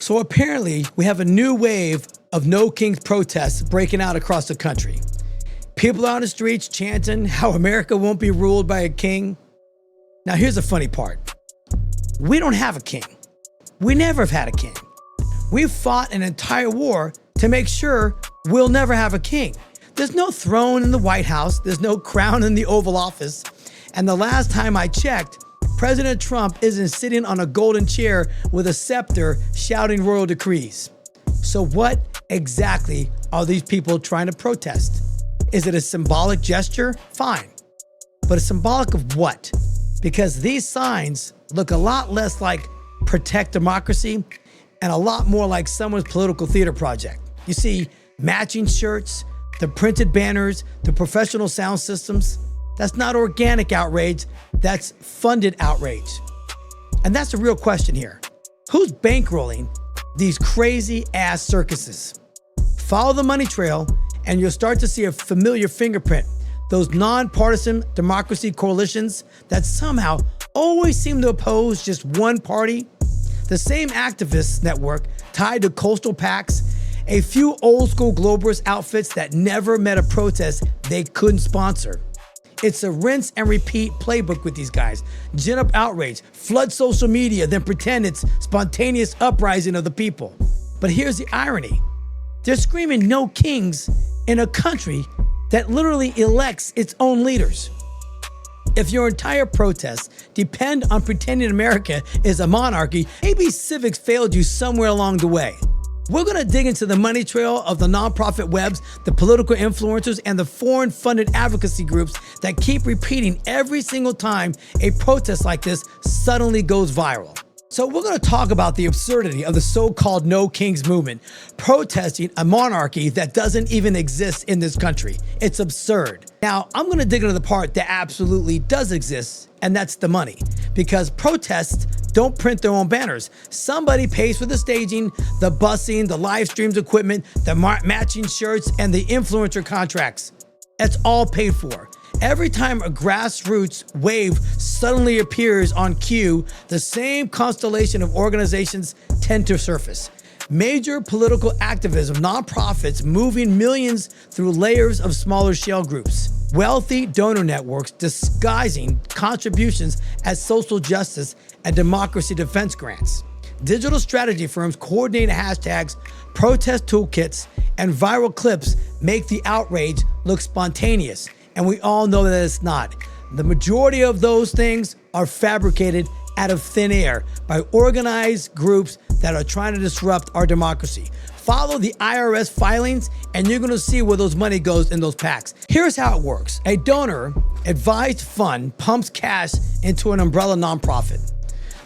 So apparently, we have a new wave of No Kings protests breaking out across the country. People on the streets chanting how America won't be ruled by a king. Now, here's the funny part. We don't have a king. We never have had a king. We've fought an entire war to make sure we'll never have a king. There's no throne in the White House. There's no crown in the Oval Office. And the last time I checked, President Trump isn't sitting on a golden chair with a scepter shouting royal decrees. So what exactly are these people trying to protest? Is it a symbolic gesture? Fine. But a symbolic of what? Because these signs look a lot less like protect democracy and a lot more like someone's political theater project. You see, matching shirts, the printed banners, the professional sound systems. That's not organic outrage, that's funded outrage. And that's the real question here. Who's bankrolling these crazy ass circuses? Follow the money trail and you'll start to see a familiar fingerprint. Those nonpartisan democracy coalitions that somehow always seem to oppose just one party. The same activist network tied to coastal pacts, a few old school globalist outfits that never met a protest they couldn't sponsor. It's a rinse and repeat playbook with these guys. Gin up outrage, flood social media, then pretend it's spontaneous uprising of the people. But here's the irony. They're screaming no kings in a country that literally elects its own leaders. If your entire protests depend on pretending America is a monarchy, maybe civics failed you somewhere along the way. We're gonna dig into the money trail of the nonprofit webs, the political influencers, and the foreign-funded advocacy groups that keep repeating every single time a protest like this suddenly goes viral. So we're gonna talk about the absurdity of the so-called No Kings movement, protesting a monarchy that doesn't even exist in this country. It's absurd. Now, I'm gonna dig into the part that absolutely does exist, and that's the money. Because protests don't print their own banners. Somebody pays for the staging, the busing, the live streams equipment, the matching shirts, and the influencer contracts. It's all paid for. Every time a grassroots wave suddenly appears on cue, the same constellation of organizations tend to surface. Major political activism, nonprofits moving millions through layers of smaller shell groups. Wealthy donor networks disguising contributions as social justice and democracy defense grants. Digital strategy firms coordinating hashtags, protest toolkits, and viral clips make the outrage look spontaneous. And we all know that it's not. The majority of those things are fabricated out of thin air by organized groups that are trying to disrupt our democracy. Follow the IRS filings and you're gonna see where those money goes in those PACs. Here's how it works. A donor advised fund pumps cash into an umbrella nonprofit.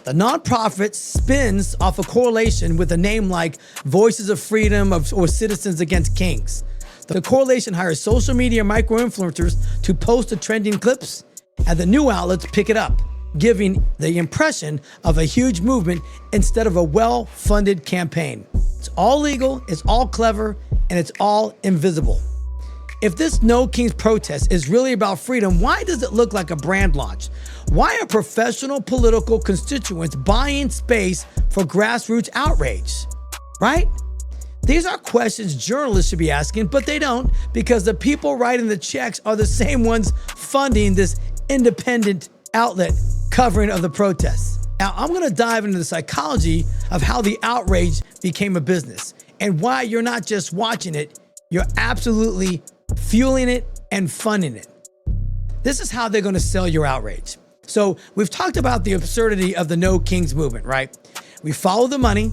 The nonprofit spins off a correlation with a name like Voices of Freedom or Citizens Against Kings. The correlation hires social media micro-influencers to post the trending clips, and the new outlets pick it up, giving the impression of a huge movement instead of a well-funded campaign. It's all legal, it's all clever, and it's all invisible. If this No Kings protest is really about freedom, why does it look like a brand launch? Why are professional political constituents buying space for grassroots outrage, right? These are questions journalists should be asking, but they don't, because the people writing the checks are the same ones funding this independent outlet covering of the protests. Now, I'm gonna dive into the psychology of how the outrage became a business and why you're not just watching it, you're absolutely fueling it and funding it. This is how they're gonna sell your outrage. So we've talked about the absurdity of the No Kings movement, right? We followed the money,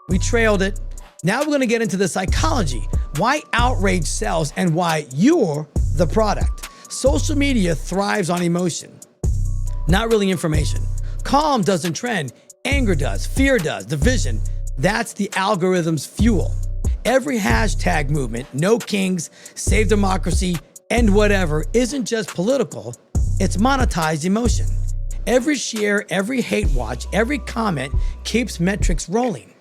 we trailed it. Now we're gonna get into the psychology, why outrage sells and why you're the product. Social media thrives on emotion, not really information. Calm doesn't trend, anger does, fear does, division. That's the algorithm's fuel. Every hashtag movement, No Kings, Save Democracy, End Whatever, isn't just political, it's monetized emotion. Every share, every hate watch, every comment keeps metrics rolling.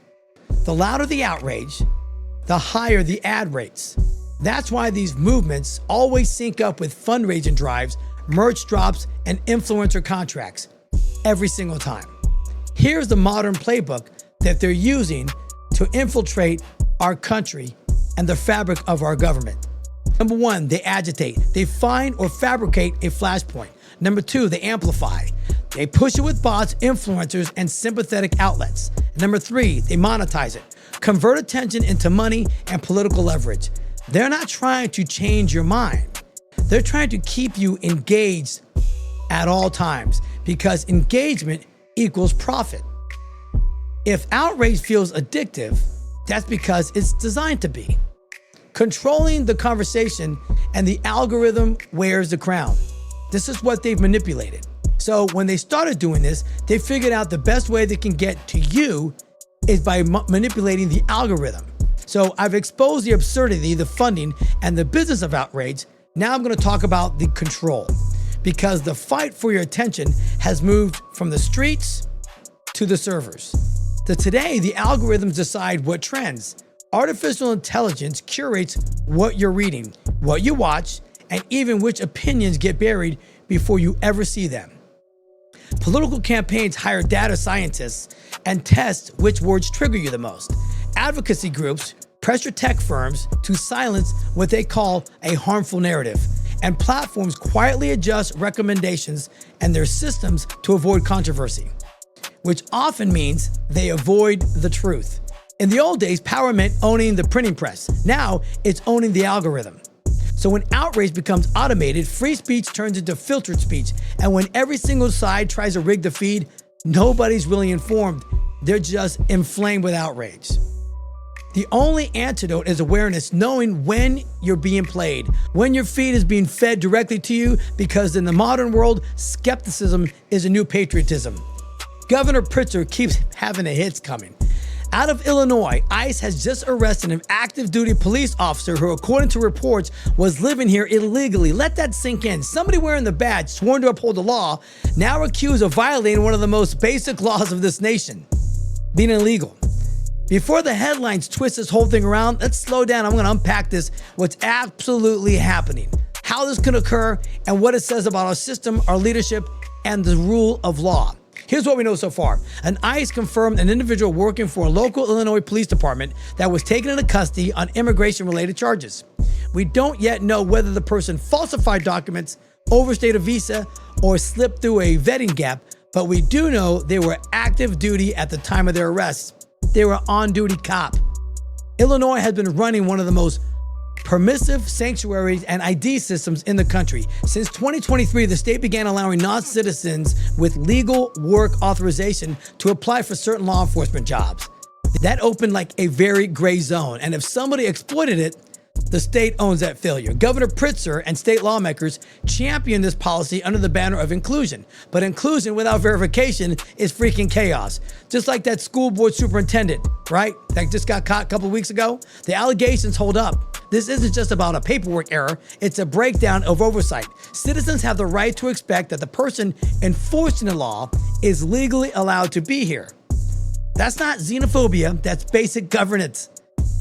The louder the outrage, the higher the ad rates. That's why these movements always sync up with fundraising drives, merch drops, and influencer contracts every single time. Here's the modern playbook that they're using to infiltrate our country and the fabric of our government. Number one, they agitate. They find or fabricate a flashpoint. Number two, they amplify. They push it with bots, influencers, and sympathetic outlets. Number three, they monetize it. Convert attention into money and political leverage. They're not trying to change your mind. They're trying to keep you engaged at all times because engagement equals profit. If outrage feels addictive, that's because it's designed to be. Controlling the conversation and the algorithm wears the crown. This is what they've manipulated. So when they started doing this, they figured out the best way they can get to you is by manipulating the algorithm. So I've exposed the absurdity, the funding, and the business of outrage. Now I'm going to talk about the control, because the fight for your attention has moved from the streets to the servers. Today, the algorithms decide what trends. Artificial intelligence curates what you're reading, what you watch, and even which opinions get buried before you ever see them. Political campaigns hire data scientists and test which words trigger you the most. Advocacy groups pressure tech firms to silence what they call a harmful narrative, and platforms quietly adjust recommendations and their systems to avoid controversy, which often means they avoid the truth. In the old days, power meant owning the printing press. Now it's owning the algorithm. So when outrage becomes automated, free speech turns into filtered speech. And when every single side tries to rig the feed, nobody's really informed. They're just inflamed with outrage. The only antidote is awareness, knowing when you're being played, when your feed is being fed directly to you, because in the modern world, skepticism is a new patriotism. Governor Pritzker keeps having the hits coming. Out of Illinois, ICE has just arrested an active duty police officer who, according to reports, was living here illegally. Let that sink in. Somebody wearing the badge, sworn to uphold the law, now accused of violating one of the most basic laws of this nation, being illegal. Before the headlines twist this whole thing around, let's slow down. I'm going to unpack this, what's absolutely happening, how this can occur, and what it says about our system, our leadership, and the rule of law. Here's what we know so far. An ICE confirmed an individual working for a local Illinois police department that was taken into custody on immigration-related charges. We don't yet know whether the person falsified documents, overstayed a visa, or slipped through a vetting gap, but we do know they were active duty at the time of their arrest. They were on-duty cop. Illinois has been running one of the most permissive sanctuaries and ID systems in the country. Since 2023, the state began allowing non-citizens with legal work authorization to apply for certain law enforcement jobs. That opened like a very gray zone, and if somebody exploited it, the state owns that failure. Governor Pritzker and state lawmakers championed this policy under the banner of inclusion. But inclusion without verification is freaking chaos. Just like that school board superintendent, right? That just got caught a couple of weeks ago. The allegations hold up. This isn't just about a paperwork error. It's a breakdown of oversight. Citizens have the right to expect that the person enforcing the law is legally allowed to be here. That's not xenophobia. That's basic governance.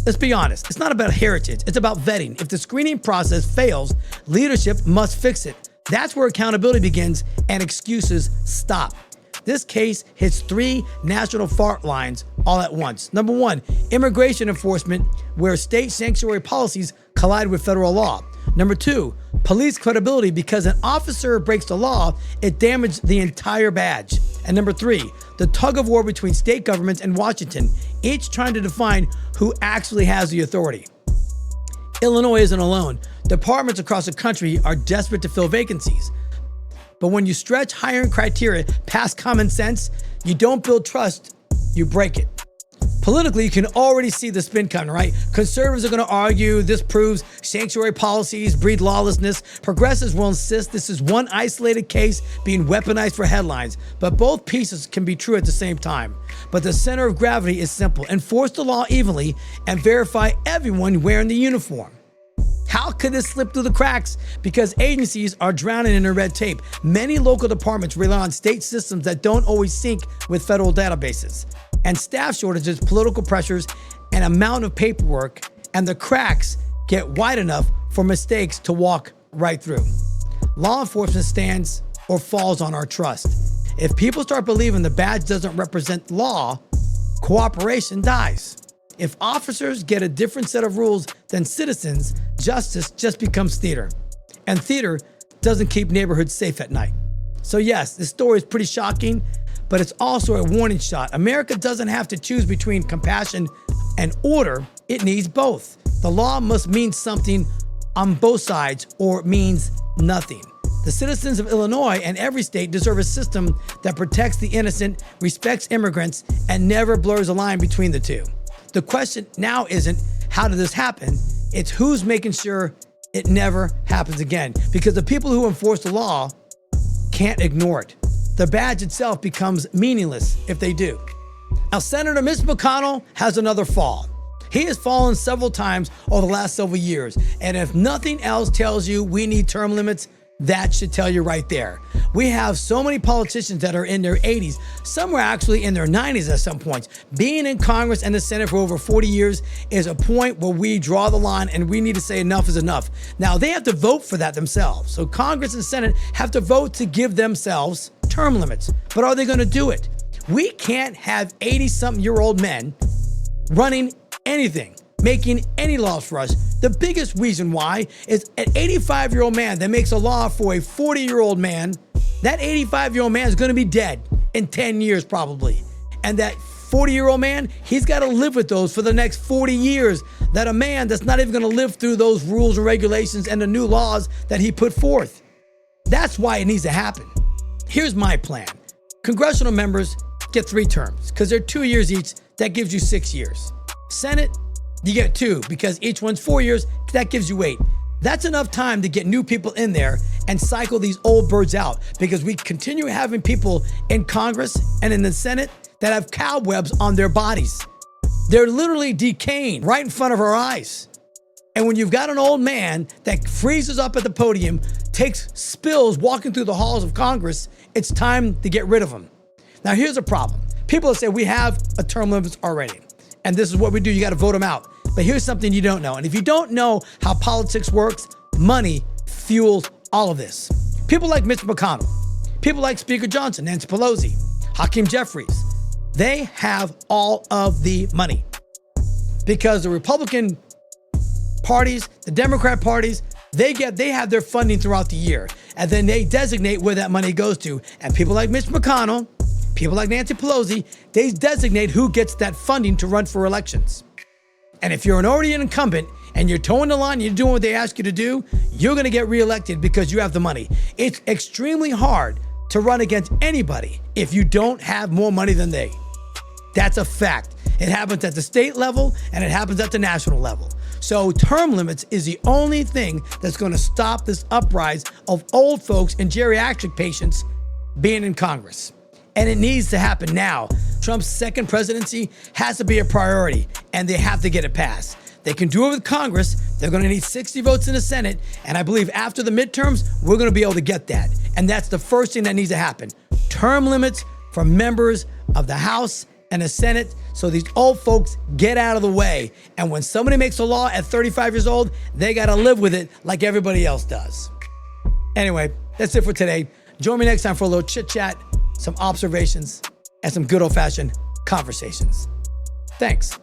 Let's be honest, it's not about heritage, it's about vetting. If the screening process fails, leadership must fix it. That's where accountability begins and excuses stop. This case hits three national fault lines all at once. Number one, immigration enforcement, where state sanctuary policies collide with federal law. Number two, police credibility, because an officer breaks the law, it damaged the entire badge. And number three, the tug of war between state governments and Washington, each trying to define who actually has the authority. Illinois isn't alone. Departments across the country are desperate to fill vacancies. But when you stretch hiring criteria past common sense, you don't build trust, you break it. Politically, you can already see the spin coming, right? Conservatives are going to argue this proves sanctuary policies breed lawlessness. Progressives will insist this is one isolated case being weaponized for headlines. But both pieces can be true at the same time. But the center of gravity is simple. Enforce the law evenly and verify everyone wearing the uniform. How could this slip through the cracks? Because agencies are drowning in the red tape. Many local departments rely on state systems that don't always sync with federal databases. And staff shortages, political pressures, and amount of paperwork, and the cracks get wide enough for mistakes to walk right through. Law enforcement stands or falls on our trust. If people start believing the badge doesn't represent law, cooperation dies. If officers get a different set of rules than citizens, justice just becomes theater. And theater doesn't keep neighborhoods safe at night. So yes, this story is pretty shocking, but it's also a warning shot. America doesn't have to choose between compassion and order. It needs both. The law must mean something on both sides or it means nothing. The citizens of Illinois and every state deserve a system that protects the innocent, respects immigrants, and never blurs a line between the two. The question now isn't how did this happen? It's who's making sure it never happens again. Because the people who enforce the law can't ignore it. The badge itself becomes meaningless if they do. Now, Senator Mitch McConnell has another fall. He has fallen several times over the last several years. And if nothing else tells you we need term limits, that should tell you right there. We have so many politicians that are in their 80s. Some were actually in their 90s at some points. Being in Congress and the Senate for over 40 years is a point where we draw the line and we need to say enough is enough. Now, they have to vote for that themselves. So Congress and Senate have to vote to give themselves term limits. But are they going to do it? We can't have 80-something-year-old men running anything, making any laws for us. The biggest reason why is an 85-year-old man that makes a law for a 40-year-old man, that 85-year-old man is going to be dead in 10 years probably. And that 40-year-old man, he's got to live with those for the next 40 years. That a man that's not even going to live through those rules and regulations and the new laws that he put forth. That's why it needs to happen. Here's my plan. Congressional members get 3 terms because they're 2 years each. That gives you 6 years. Senate, you get 2 because each one's 4 years. That gives you 8. That's enough time to get new people in there and cycle these old birds out because we continue having people in Congress and in the Senate that have cobwebs on their bodies. They're literally decaying right in front of our eyes. And when you've got an old man that freezes up at the podium, takes spills walking through the halls of Congress, it's time to get rid of him. Now, here's a problem. People say we have a term limits already. And this is what we do. You got to vote them out. But here's something you don't know. And if you don't know how politics works, money fuels all of this. People like Mitch McConnell, people like Speaker Johnson, Nancy Pelosi, Hakeem Jeffries, they have all of the money because the Republican parties, the Democrat parties, they have their funding throughout the year. And then they designate where that money goes to. And people like Mitch McConnell, people like Nancy Pelosi, they designate who gets that funding to run for elections. And if you're already an incumbent and you're towing the line, you're doing what they ask you to do, you're going to get reelected because you have the money. It's extremely hard to run against anybody if you don't have more money than they. That's a fact. It happens at the state level and it happens at the national level. So term limits is the only thing that's going to stop this uprise of old folks and geriatric patients being in Congress. And it needs to happen now. Trump's second presidency has to be a priority, and they have to get it passed. They can do it with Congress. They're going to need 60 votes in the Senate, and I believe after the midterms, we're going to be able to get that. And that's the first thing that needs to happen. Term limits for members of the House and the Senate so these old folks get out of the way. And when somebody makes a law at 35 years old, they got to live with it like everybody else does. Anyway, that's it for today. Join me next time for a little chit-chat, some observations, and some good old-fashioned conversations. Thanks.